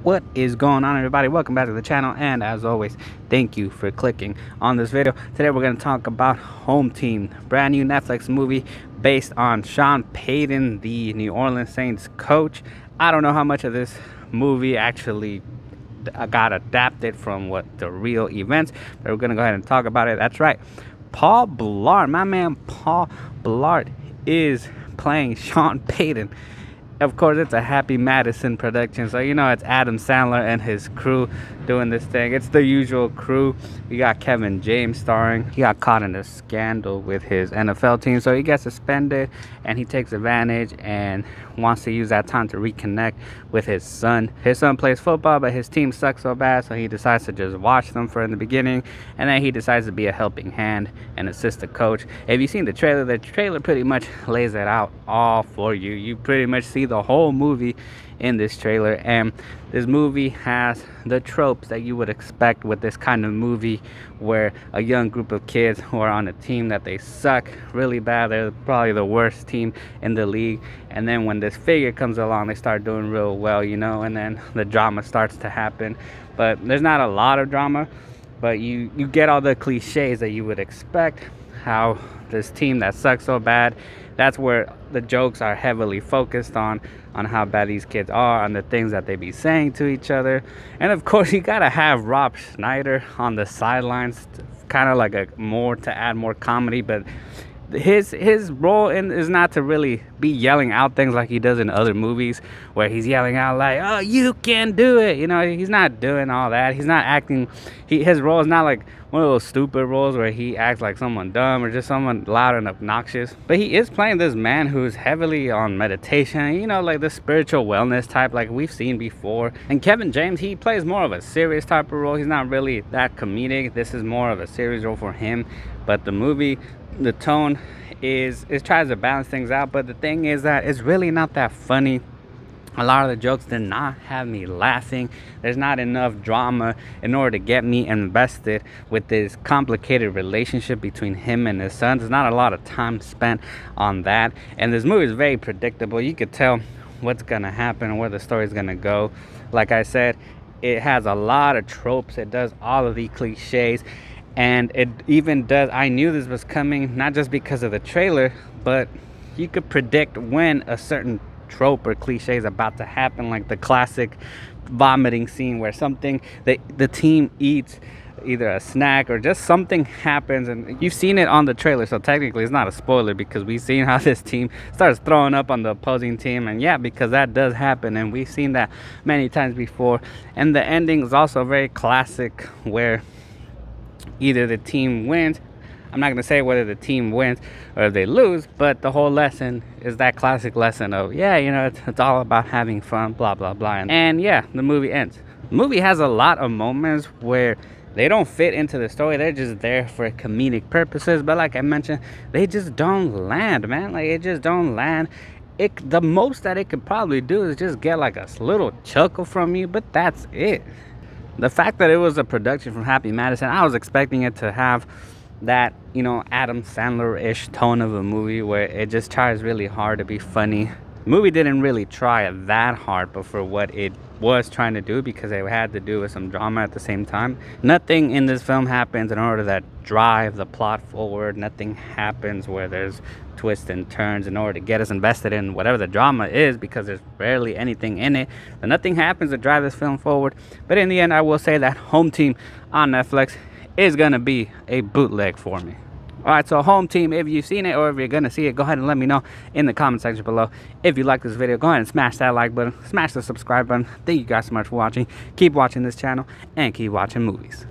What is going on, everybody? Welcome back to the channel, and as always, thank you for clicking on this video. Today we're going to talk about Home Team, brand new Netflix movie based on Sean Payton, the New Orleans Saints coach. I don't know how much of this movie actually got adapted from the real events, but we're going to go ahead and talk about it. That's right, Paul Blart, my man Paul Blart, is playing Sean Payton. Of course, it's a Happy Madison production, so you know it's Adam Sandler and his crew doing this thing. It's the usual crew. You got Kevin James starring. He got caught in a scandal with his NFL team, so he gets suspended, and he takes advantage and wants to use that time to reconnect with his son. His son plays football, but his team sucks so bad, so he decides to just watch them in the beginning, and then he decides to be a helping hand and assist the coach. If you've seen the trailer pretty much lays it out all for you. You pretty much see the whole movie in this trailer, and this movie has the tropes that you would expect with this kind of movie, where a young group of kids who are on a team that they suck really bad. They're probably the worst team in the league, and then when this figure comes along, they start doing real well, you know, and then the drama starts to happen. But there's not a lot of drama, but you get all the cliches that you would expect. How this team that sucks so bad, that's where the jokes are heavily focused on how bad these kids are, on the things that they be saying to each other. And of course, you gotta have Rob Schneider on the sidelines, kind of like to add more comedy. But his role is not to really be yelling out things like he does in other movies, where he's yelling out like, "Oh, you can do it," you know. He's not doing all that. He's not acting. His role is not like one of those stupid roles where he acts like someone dumb or just someone loud and obnoxious. But he is playing this man who's heavily on meditation, you know, like the spiritual wellness type, like we've seen before. And Kevin James, he plays more of a serious type of role. He's not really that comedic. This is more of a serious role for him. But the movie, the tone it tries to balance things out, but the thing is that it's really not that funny. A lot of the jokes did not have me laughing. There's not enough drama in order to get me invested with this complicated relationship between him and his son. There's not a lot of time spent on that, and this movie is very predictable. You could tell what's gonna happen and where the story is gonna go. Like I said, it has a lot of tropes. It does all of the cliches, and it even does, I knew this was coming, not just because of the trailer, but you could predict when a certain trope or cliche is about to happen, like the classic vomiting scene where the team eats either a snack or just something happens, and you've seen it on the trailer, so technically it's not a spoiler because we've seen how this team starts throwing up on the opposing team. And yeah, because that does happen, and we've seen that many times before. And the ending is also very classic, where either the team wins. I'm not going to say whether the team wins or they lose, but the whole lesson is that classic lesson of, yeah, you know, it's all about having fun, blah, blah, blah. And yeah, the movie ends. The movie has a lot of moments where they don't fit into the story. They're just there for comedic purposes. But like I mentioned, they just don't land, man. Like, it just don't land. The most that it could probably do is just get like a little chuckle from you, but that's it. The fact that it was a production from Happy Madison, I was expecting it to have that, you know, Adam Sandler-ish tone of a movie where it just tries really hard to be funny. The movie didn't really try that hard, but for what it was trying to do, because it had to do with some drama at the same time. Nothing in this film happens in order to drive the plot forward. Nothing happens where there's twists and turns in order to get us invested in whatever the drama is, because there's barely anything in it. So nothing happens to drive this film forward. But in the end, I will say that Home Team on Netflix is gonna be a bootleg for me. Alright, so Home Team, if you've seen it or if you're gonna see it, go ahead and let me know in the comment section below. If you like this video, go ahead and smash that like button, smash the subscribe button. Thank you guys so much for watching. Keep watching this channel and keep watching movies.